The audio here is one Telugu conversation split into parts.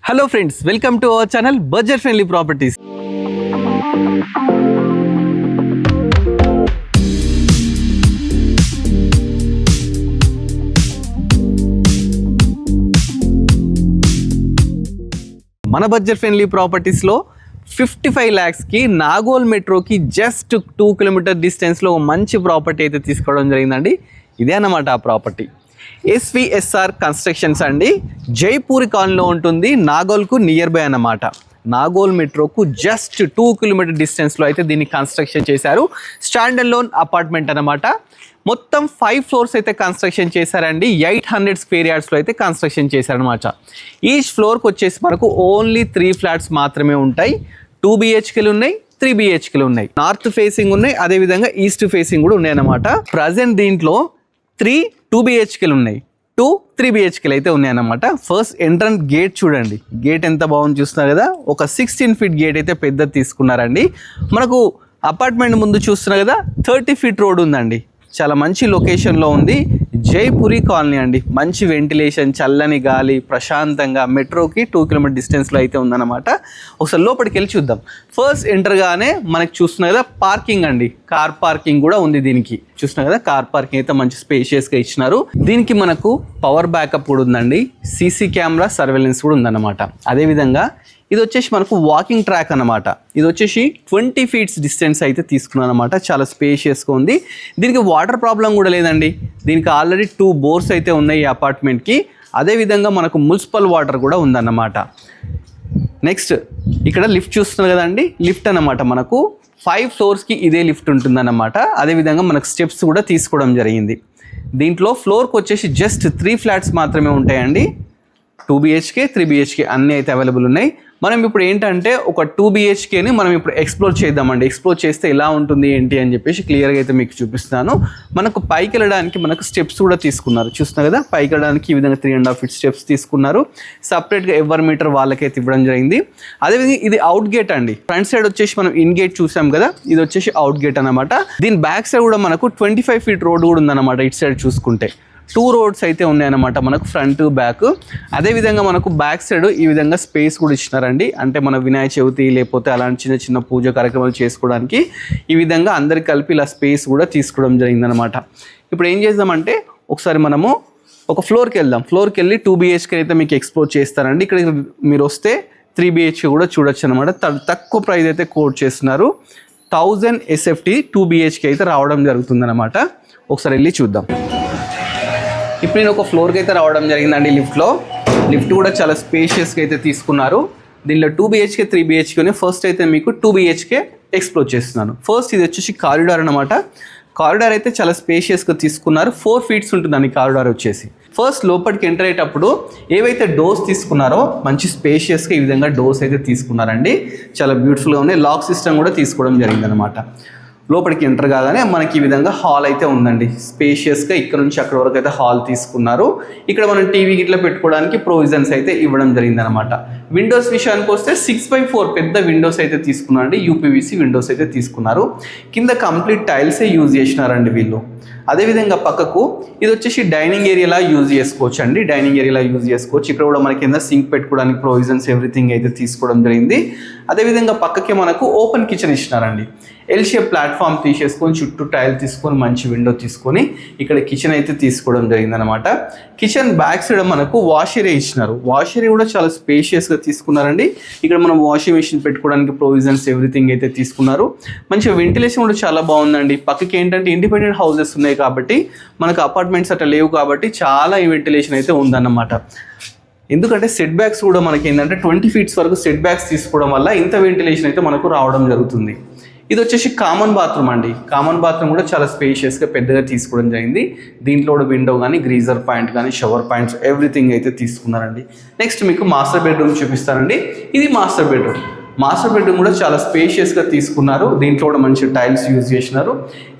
Hello friends, welcome to our channel budget friendly properties. మన బడ్జెట్ ఫ్రెండ్లీ ప్రాపర్టీస్లో 55 lakhsకి నాగోల్ మెట్రోకి జస్ట్ 2 కిలోమీటర్ డిస్టెన్స్లో మంచి ప్రాపర్టీ అయితే తీసుకోవడం జరిగిందండి. ఇదే అన్నమాట ఆ ప్రాపర్టీ. SVSR కన్స్ట్రక్షన్స్ అండి, జైపూరి కాలనీలో ఉంటుంది. నాగోల్కు నియర్ బై అన్నమాట. నాగోల్ మెట్రోకు జస్ట్ 2 కిలోమీటర్ డిస్టెన్స్లో అయితే దీన్ని కన్స్ట్రక్షన్ చేశారు. స్టాండ్ అలోన్ అపార్ట్మెంట్ అన్నమాట. మొత్తం 5 floors అయితే కన్స్ట్రక్షన్ చేశారండి. 800 square yardsలో అయితే కన్స్ట్రక్షన్ చేశారనమాట. ఈచ్ ఫ్లోర్కి వచ్చేసి మనకు ఓన్లీ 3 flats మాత్రమే ఉంటాయి. 2 BHKలు ఉన్నాయి, 3 BHKలు ఉన్నాయి. నార్త్ ఫేసింగ్ ఉన్నాయి, అదేవిధంగా ఈస్ట్ ఫేసింగ్ కూడా ఉన్నాయి అన్నమాట. ప్రజెంట్ దీంట్లో 2 BHKలు ఉన్నాయి, 3 BHKలు అయితే ఉన్నాయన్నమాట. ఫస్ట్ ఎంట్రన్స్ గేట్ చూడండి, గేట్ ఎంత బాగుంది చూస్తున్నారు కదా. ఒక 16 feet గేట్ అయితే పెద్దది తీసుకున్నారండి. మనకు అపార్ట్మెంట్ ముందు చూస్తున్నారు కదా, 30 feet రోడ్ ఉందండి. చాలా మంచి లొకేషన్లో ఉంది. జైపూరి కాలనీ అండి, మంచి వెంటిలేషన్, చల్లని గాలి, ప్రశాంతంగా మెట్రోకి 2 కిలోమీటర్ డిస్టెన్స్లో అయితే ఉందన్నమాట. ఒకసారి లోపలికి వెళ్ళి చూద్దాం. ఫస్ట్ ఎంటర్గానే మనకి చూస్తున్నా కదా పార్కింగ్ అండి, కార్ పార్కింగ్ కూడా ఉంది దీనికి. చూస్తున్నా కదా కార్ పార్కింగ్ అయితే మంచి స్పేషియస్గా ఇచ్చినారు. దీనికి మనకు పవర్ బ్యాకప్ కూడా ఉందండి, సీసీ కెమెరా సర్వేలెన్స్ కూడా ఉందన్నమాట. అదేవిధంగా ఇది వచ్చేసి మనకు వాకింగ్ ట్రాక్ అన్నమాట. ఇది వచ్చేసి 20 feet డిస్టెన్స్ అయితే తీసుకున్నాను అనమాట. చాలా స్పేషియస్గా ఉంది. దీనికి వాటర్ ప్రాబ్లం కూడా లేదండి. దీనికి ఆల్రెడీ 2 bores అయితే ఉన్నాయి ఈ అపార్ట్మెంట్కి. అదేవిధంగా మనకు మున్సిపల్ వాటర్ కూడా ఉందన్నమాట. నెక్స్ట్ ఇక్కడ లిఫ్ట్ చూస్తున్నారు కదండి, లిఫ్ట్ అన్నమాట. మనకు 5 floors ఇదే లిఫ్ట్ ఉంటుందన్నమాట. అదేవిధంగా మనకు స్టెప్స్ కూడా తీసుకోవడం జరిగింది. దీంట్లో ఫ్లోర్కి వచ్చేసి జస్ట్ 3 flats మాత్రమే ఉంటాయండి. 2 BHK, 3 BHK అన్నీ అయితే అవైలబుల్ ఉన్నాయి. మనం ఇప్పుడు ఏంటంటే ఒక 2 BHKని మనం ఇప్పుడు ఎక్స్ప్లోర్ చేద్దామండి. ఎక్స్ప్లోర్ చేస్తే ఎలా ఉంటుంది ఏంటి అని చెప్పేసి క్లియర్గా అయితే మీకు చూపిస్తాను. మనకు పైకి వెళ్ళడానికి మనకు స్టెప్స్ కూడా తీసుకున్నారు. చూస్తున్నారు కదా, పైకి వెళ్ళడానికి ఈ విధంగా 3.5 feet స్టెప్స్ తీసుకున్నారు. సపరేట్గా ఎవరి మీటర్ వాళ్ళకైతే ఇవ్వడం జరిగింది. అదేవిధంగా ఇది అవుట్ గేట్ అండి. ఫ్రంట్ సైడ్ వచ్చేసి మనం ఇన్ గేట్ చూసాం కదా, ఇది వచ్చేసి అవుట్ గేట్ అనమాట. దీని బ్యాక్ సైడ్ కూడా మనకు 25 feet రోడ్ కూడా ఉందన్నమాట. ఇటు సైడ్ చూసుకుంటే 2 roads అయితే ఉన్నాయన్నమాట మనకు, ఫ్రంట్ బ్యాక్. అదేవిధంగా మనకు బ్యాక్ సైడ్ ఈ విధంగా స్పేస్ కూడా ఇచ్చినారండి. అంటే మన వినాయక చవితి లేకపోతే అలాంటి చిన్న చిన్న పూజ కార్యక్రమాలు చేసుకోవడానికి ఈ విధంగా అందరికి కలిపి ఇలా స్పేస్ కూడా తీసుకోవడం జరిగిందనమాట. ఇప్పుడు ఏం చేద్దామంటే ఒకసారి మనము ఒక ఫ్లోర్కి వెళ్దాం. ఫ్లోర్కి వెళ్ళి 2 BHK అయితే మీకు ఎక్స్ప్లోర్ చేస్తారండి. ఇక్కడ మీరు వస్తే 3 BHK కూడా చూడొచ్చు అనమాట. తక్కువ ప్రైస్ అయితే కోట్ చేస్తున్నారు. 1000 SFT 2 BHK అయితే రావడం జరుగుతుందన్నమాట. ఒకసారి వెళ్ళి చూద్దాం. ఇప్పుడు నేను ఒక ఫ్లోర్కి అయితే రావడం జరిగిందండి. లిఫ్ట్ కూడా చాలా స్పేషియస్గా అయితే తీసుకున్నారు. దీనిలో 2 BHK 3 BHKని ఫస్ట్ అయితే మీకు 2 BHK ఎక్స్ప్లోర్ చేస్తున్నాను. ఫస్ట్ ఇది వచ్చేసి కారిడార్ అనమాట. కారిడార్ అయితే చాలా స్పేషియస్గా తీసుకున్నారు. 4 feet ఉంటుందండి కారిడార్ వచ్చేసి. ఫస్ట్ లోపలికి ఎంటర్ అయ్యేటప్పుడు ఏవైతే డోర్స్ తీసుకున్నారో మంచి స్పేషియస్గా ఈ విధంగా డోర్స్ అయితే తీసుకున్నారండి. చాలా బ్యూటిఫుల్గా ఉన్నాయి. లాక్ సిస్టమ్ కూడా తీసుకోవడం జరిగిందనమాట. లోపలికి ఎంటర్ కాగానే మనకి ఈ విధంగా హాల్ అయితే ఉందండి. స్పేషియస్గా ఇక్కడ నుంచి అక్కడ వరకు అయితే హాల్ తీసుకున్నారు. ఇక్కడ మనం టీవీ గిట్లా పెట్టుకోవడానికి ప్రొవిజన్స్ అయితే ఇవ్వడం జరిగిందనమాట. విండోస్ విషయానికి వస్తే 6x4 పెద్ద విండోస్ అయితే తీసుకున్నారండి. UPVC విండోస్ అయితే తీసుకున్నారు. కింద కంప్లీట్ టైల్సే యూజ్ చేసినారండి వీళ్ళు. అదేవిధంగా పక్కకు ఇది వచ్చేసి డైనింగ్ ఏరియాలా యూజ్ చేసుకోవచ్చు అండి. డైనింగ్ ఏరియాలా యూజ్ చేసుకోవచ్చు. ఇక్కడ కూడా మనకి కింద సింక్ పెట్టుకోవడానికి ప్రొవిజన్స్ ఎవ్రీథింగ్ అయితే తీసుకోవడం జరిగింది. అదేవిధంగా పక్కకి మనకు ఓపెన్ కిచెన్ ఇచ్చినారండి. ఎల్ షేప్ ప్లాట్ఫామ్ తీసేసుకొని చుట్టూ టైల్ తీసుకొని మంచి విండో తీసుకొని ఇక్కడ కిచెన్ అయితే తీసుకోవడం జరిగిందనమాట. కిచెన్ బ్యాక్ సైడ్ మనకు వాష్ ఏరియా ఇచ్చినారు. వాష్ ఏరియా కూడా చాలా స్పేషియస్గా తీసుకున్నారండి. ఇక్కడ మనం వాషింగ్ మెషిన్ పెట్టుకోవడానికి ప్రొవిజన్స్ ఎవ్రీథింగ్ అయితే తీసుకున్నారు. మంచిగా వెంటిలేషన్ కూడా చాలా బాగుందండి. పక్కకి ఏంటంటే ఇండిపెండెంట్ హౌసెస్ ఉన్నాయి కాబట్టి మనకు అపార్ట్మెంట్స్ అట్లా లేవు కాబట్టి చాలా ఈ వెంటిలేషన్ అయితే ఉందన్నమాట. ఎందుకంటే సెట్ బ్యాక్స్ కూడా మనకి ఏంటంటే 20 feet వరకు సెట్ బ్యాక్స్ తీసుకోవడం వల్ల ఇంత వెంటిలేషన్ అయితే మనకు రావడం జరుగుతుంది. ఇది వచ్చేసి కామన్ బాత్రూమ్ అండి. కామన్ బాత్రూమ్ కూడా చాలా స్పేషియస్గా పెద్దగా తీసుకోవడం జరిగింది. దీంట్లో కూడా విండో కానీ గ్రీజర్ పాయింట్ కానీ షవర్ పాయింట్స్ ఎవ్రీథింగ్ అయితే తీసుకున్నారండి. నెక్స్ట్ మీకు మాస్టర్ బెడ్రూమ్ చూపిస్తానండి. ఇది మాస్టర్ బెడ్రూమ్. మాస్టర్ బెడ్రూమ్ కూడా చాలా స్పేషియస్గా తీసుకున్నారు. దీంట్లో కూడా మంచి టైల్స్ యూజ్ చేసినారు.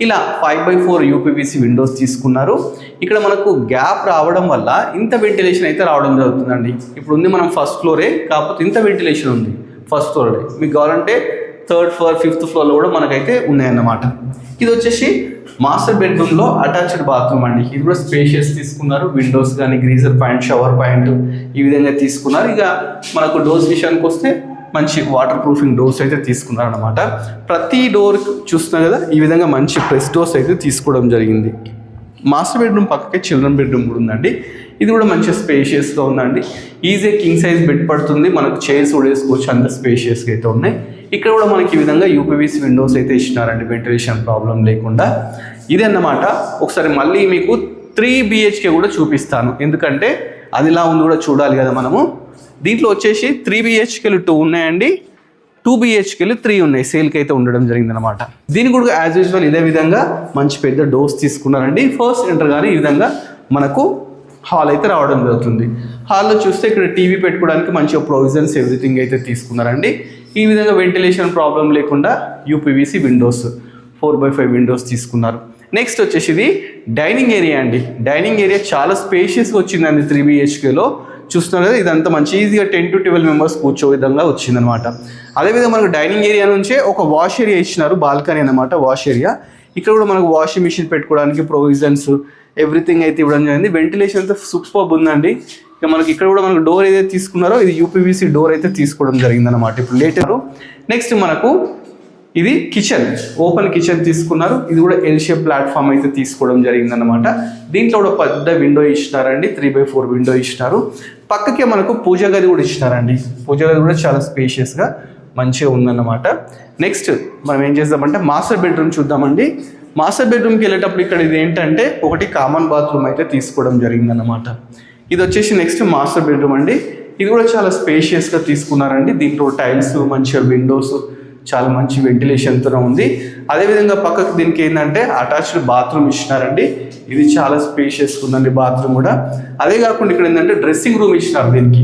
ఇలా 5x4 UPVC విండోస్ తీసుకున్నారు. ఇక్కడ మనకు గ్యాప్ రావడం వల్ల ఇంత వెంటిలేషన్ అయితే రావడం జరుగుతుందండి. ఇప్పుడు ఉంది మనం ఫస్ట్ ఫ్లోరే, కాకపోతే ఇంత వెంటిలేషన్ ఉంది ఫస్ట్ ఫ్లోరే. మీకు కావాలంటే థర్డ్ ఫ్లోర్ 5th ఫ్లోర్లో కూడా మనకైతే ఉన్నాయన్నమాట. ఇది వచ్చేసి మాస్టర్ బెడ్రూమ్లో అటాచ్డ్ బాత్రూమ్ అండి. ఇది కూడా స్పేషియస్ తీసుకున్నారు. విండోస్ కానీ గ్రీజర్ పాయింట్, షవర్ పాయింట్ ఈ విధంగా తీసుకున్నారు. ఇక మనకు డోర్స్ విషయానికి వస్తే మంచి వాటర్ ప్రూఫింగ్ డోర్స్ అయితే తీసుకున్నారు అనమాట. ప్రతి డోర్ చూస్తున్నా కదా ఈ విధంగా మంచి ప్రెస్ డోర్స్ అయితే తీసుకోవడం జరిగింది. మాస్టర్ బెడ్రూమ్ పక్కకే చిల్డ్రన్ బెడ్రూమ్ కూడా ఉందండి. ఇది కూడా మంచిగా స్పేషియస్గా ఉందండి. ఈజీగా కింగ్ సైజ్ బెడ్ పడుతుంది. మనకు చైర్స్ కూడా వేసుకోవచ్చు, అంత స్పేషియస్గా అయితే ఉన్నాయి. ఇక్కడ కూడా మనకి ఈ విధంగా యూపీవీసీ విండోస్ అయితే ఇచ్చినారండి, వెంటిలేషన్ ప్రాబ్లం లేకుండా. ఇది అన్నమాట. ఒకసారి మళ్ళీ మీకు 3 BHK కూడా చూపిస్తాను, ఎందుకంటే అది ఇలా ఉంది కూడా చూడాలి కదా మనము. దీంట్లో వచ్చేసి 3 BHKలు 2 ఉన్నాయండి, 2 BHKలు 3 ఉన్నాయి. సేల్కి అయితే ఉండడం జరిగిందనమాట. దీనికి కూడా యాజ్ యూజువల్ ఇదే విధంగా మంచి పెద్ద డోర్స్ తీసుకున్నారండి. ఫస్ట్ ఎంటర్ కానీ ఈ విధంగా మనకు హాల్ అయితే రావడం జరుగుతుంది. హాల్లో చూస్తే ఇక్కడ టీవీ పెట్టుకోవడానికి మంచిగా ప్రొవిజన్స్ ఎవ్రీథింగ్ అయితే తీసుకున్నారండి. ఈ విధంగా వెంటిలేషన్ ప్రాబ్లం లేకుండా యూపీవీసీ విండోస్ 4x5 విండోస్ తీసుకున్నారు. నెక్స్ట్ వచ్చేసి ఇది డైనింగ్ ఏరియా అండి. డైనింగ్ ఏరియా చాలా స్పేషియస్గా వచ్చిందండి 3 BHKలో. చూస్తున్నారు కదా, ఇదంతా మంచి ఈజీగా 10 to 12 మెంబర్స్ కూర్చో విధంగా వచ్చిందనమాట. అదేవిధంగా మనకు డైనింగ్ ఏరియా నుంచే ఒక వాష్ ఏరియా ఇచ్చినారు, బాల్కనీ అనమాట వాష్ ఏరియా. ఇక్కడ కూడా మనకు వాషింగ్ మిషన్ పెట్టుకోవడానికి ప్రొవిజన్స్ ఎవ్రీథింగ్ అయితే ఇవ్వడం జరిగింది. వెంటిలేషన్ అయితే సూపర్ ఉందండి. ఇక మనకి ఇక్కడ కూడా మనకు డోర్ ఏదైతే తీసుకున్నారో ఇది యూపీవీసీ డోర్ అయితే తీసుకోవడం జరిగిందనమాట. ఇప్పుడు లేటరు నెక్స్ట్ మనకు ఇది కిచెన్, ఓపెన్ కిచెన్ తీసుకున్నారు. ఇది కూడా ఎల్ షేప్ ప్లాట్ఫామ్ అయితే తీసుకోవడం జరిగిందనమాట. దీంట్లో కూడా పెద్ద విండో ఇచ్చినారండి, 3x4 విండో ఇచ్చినారు. పక్కకే మనకు పూజ గది కూడా ఇచ్చినారండి. పూజ గది కూడా చాలా స్పేషియస్గా మంచిగా ఉందన్నమాట. నెక్స్ట్ మనం ఏం చేద్దామంటే మాస్టర్ బెడ్రూమ్ చూద్దామండి. మాస్టర్ బెడ్రూమ్కి వెళ్ళేటప్పుడు ఇక్కడ ఇది ఏంటంటే ఒకటి కామన్ బాత్రూమ్ అయితే తీసుకోవడం జరిగిందన్నమాట. ఇది వచ్చేసి నెక్స్ట్ మాస్టర్ బెడ్రూమ్ అండి. ఇది కూడా చాలా స్పేషియస్గా తీసుకున్నారండి. దీంట్లో టైల్స్, మంచిగా విండోస్, చాలా మంచి వెంటిలేషన్తో ఉంది. అదేవిధంగా పక్కకు దీనికి ఏంటంటే అటాచ్డ్ బాత్రూమ్ ఇచ్చినారండి. ఇది చాలా స్పేషియస్గా ఉందండి బాత్రూమ్ కూడా. అదే కాకుండా ఇక్కడ ఏంటంటే డ్రెస్సింగ్ రూమ్ ఇచ్చినారు. దీనికి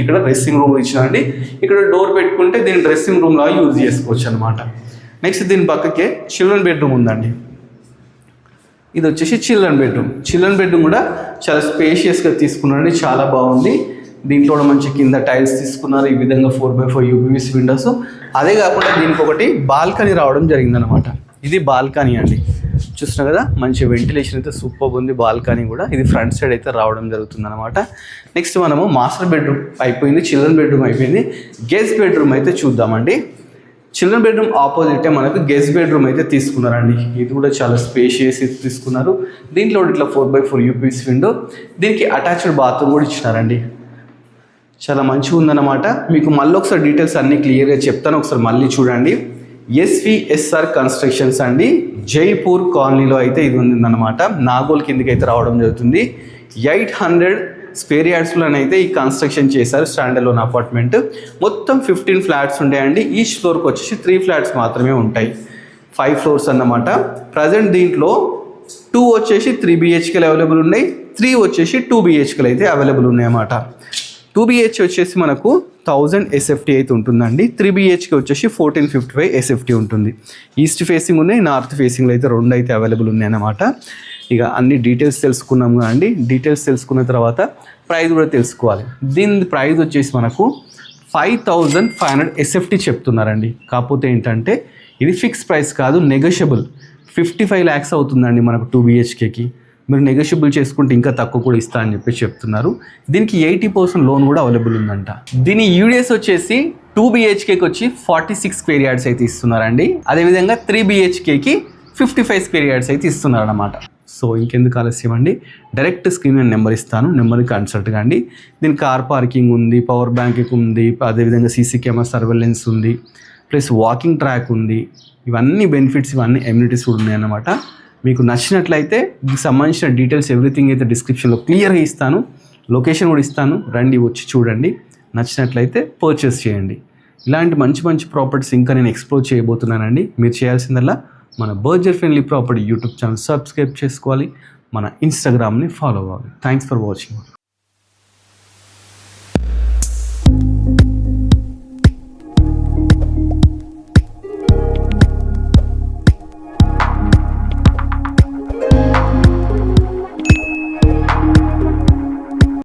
ఇక్కడ డ్రెస్సింగ్ రూమ్ ఇచ్చినారండి. ఇక్కడ డోర్ పెట్టుకుంటే దీన్ని డ్రెస్సింగ్ రూమ్ లాగా యూజ్ చేసుకోవచ్చు అనమాట. నెక్స్ట్ దీని పక్కకే చిల్డ్రన్ బెడ్రూమ్ ఉందండి. ఇది వచ్చేసి చిల్డ్రన్ బెడ్రూమ్. చిల్డ్రన్ బెడ్రూమ్ కూడా చాలా స్పేషియస్గా తీసుకున్నారండి, చాలా బాగుంది. దీంట్లో కూడా మంచి కింద టైల్స్ తీసుకున్నారు. ఈ విధంగా 4x4 యూపీవీసీ విండోస్. అదే కాకుండా దీనికి ఒకటి బాల్కనీ రావడం జరిగిందనమాట. ఇది బాల్కనీ అండి, చూస్తున్నా కదా మంచి వెంటిలేషన్ అయితే సూపర్ ఉంది. బాల్కనీ కూడా ఇది ఫ్రంట్ సైడ్ అయితే రావడం జరుగుతుంది అనమాట. నెక్స్ట్ మనము మాస్టర్ బెడ్రూమ్ అయిపోయింది, చిల్డ్రన్ బెడ్రూమ్ అయిపోయింది. గెస్ట్ బెడ్రూమ్ అయితే చూద్దామండి. చిల్డ్రన్ బెడ్రూమ్ ఆపోజిటే మనకు గెస్ట్ బెడ్రూమ్ అయితే తీసుకున్నారండి. ఇది కూడా చాలా స్పేషియస్ తీసుకున్నారు. దీంట్లో ఇట్లా 4x4 యూపీవీసీ విండో, దీనికి అటాచ్డ్ బాత్రూమ్ కూడా ఇచ్చినారండి. చాలా మంచిగా ఉందన్నమాట. మీకు మళ్ళీ ఒకసారి డీటెయిల్స్ అన్నీ క్లియర్గా చెప్తాను, ఒకసారి మళ్ళీ చూడండి. SVSR కన్స్ట్రక్షన్స్ అండి, జైపూర్ కాలనీలో అయితే ఇది ఉందన్నమాట. నాగోల్ కిందకి అయితే రావడం జరుగుతుంది. 800 స్క్వేర్ యార్డ్స్లోనైతే ఈ కన్స్ట్రక్షన్ చేశారు. స్టాండర్లోన్ అపార్ట్మెంట్ మొత్తం 15 ఫ్లాట్స్ ఉంటాయండి. ఈచ్ ఫ్లోర్కి వచ్చేసి 3 ఫ్లాట్స్ మాత్రమే ఉంటాయి. 5 ఫ్లోర్స్ అన్నమాట. ప్రజెంట్ దీంట్లో 2 వచ్చేసి 3 BHKలు అవైలబుల్ ఉన్నాయి, 3 వచ్చేసి 2 BHKలు అయితే అవైలబుల్ ఉన్నాయన్నమాట. 2 BHK వచ్చేసి మనకు 1000 SFT అయితే ఉంటుందండి. 3 BHK వచ్చేసి 1455 SFT ఉంటుంది. ఈస్ట్ ఫేసింగ్ ఉన్నాయి, నార్త్ ఫేసింగ్లో అయితే 2 అయితే అవైలబుల్ ఉన్నాయన్నమాట. ఇక అన్ని డీటెయిల్స్ తెలుసుకున్నాము అండి. డీటెయిల్స్ తెలుసుకున్న తర్వాత ప్రైస్ కూడా తెలుసుకోవాలి. దీని ప్రైస్ వచ్చేసి మనకు 5500 SFT చెప్తున్నారండి. కాకపోతే ఏంటంటే ఇది ఫిక్స్ ప్రైస్ కాదు, నెగోషియబుల్. 55 lakhs అవుతుందండి మనకు 2 BHKకి. మీరు నెగోషియబుల్ చేసుకుంటే ఇంకా తక్కువ కూడా ఇస్తా అని చెప్పి చెప్తున్నారు. దీనికి 80% లోన్ కూడా అవైలబుల్ ఉందంట. దీని యూడిఎస్ వచ్చేసి 2 BHKకి వచ్చి 46 స్క్వేర్ యార్డ్స్ అయితే ఇస్తున్నారండి. అదేవిధంగా 3 BHKకి 55 స్క్వేర్ యార్డ్స్ అయితే ఇస్తున్నారు అన్నమాట. సో ఇంకెందుకు ఆలస్యం అండి, డైరెక్ట్ స్క్రీన్ నేను నెంబర్ ఇస్తాను, నెంబర్కి కన్సల్ట్ కండి. దీనికి కార్ పార్కింగ్ ఉంది, పవర్ బ్యాంకింగ్ ఉంది, అదేవిధంగా CC కెమెరా సర్వేలెన్స్ ఉంది, ప్లస్ వాకింగ్ ట్రాక్ ఉంది. ఇవన్నీ బెనిఫిట్స్, ఇవన్నీ ఎమ్యూనిటీస్ కూడా ఉన్నాయన్నమాట. మీకు నచ్చినట్లయితే దీనికి సంబంధించిన డీటెయిల్స్ ఎవ్రీథింగ్ అయితే డిస్క్రిప్షన్లో క్లియర్గా ఇస్తాను, లొకేషన్ కూడా ఇస్తాను. రండి, వచ్చి చూడండి, నచ్చినట్లయితే పర్చేస్ చేయండి. ఇలాంటి మంచి మంచి ప్రాపర్టీస్ ఇంకా నేను ఎక్స్ప్లోర్ చేయబోతున్నానండి. మీరు చేయాల్సిందల్లా మన budget friendly property YouTube channel subscribe చేసుకోవాలి, మన ఇన్స్టాగ్రామ్ని ఫాలో అవ్వాలి. Thanks for watching.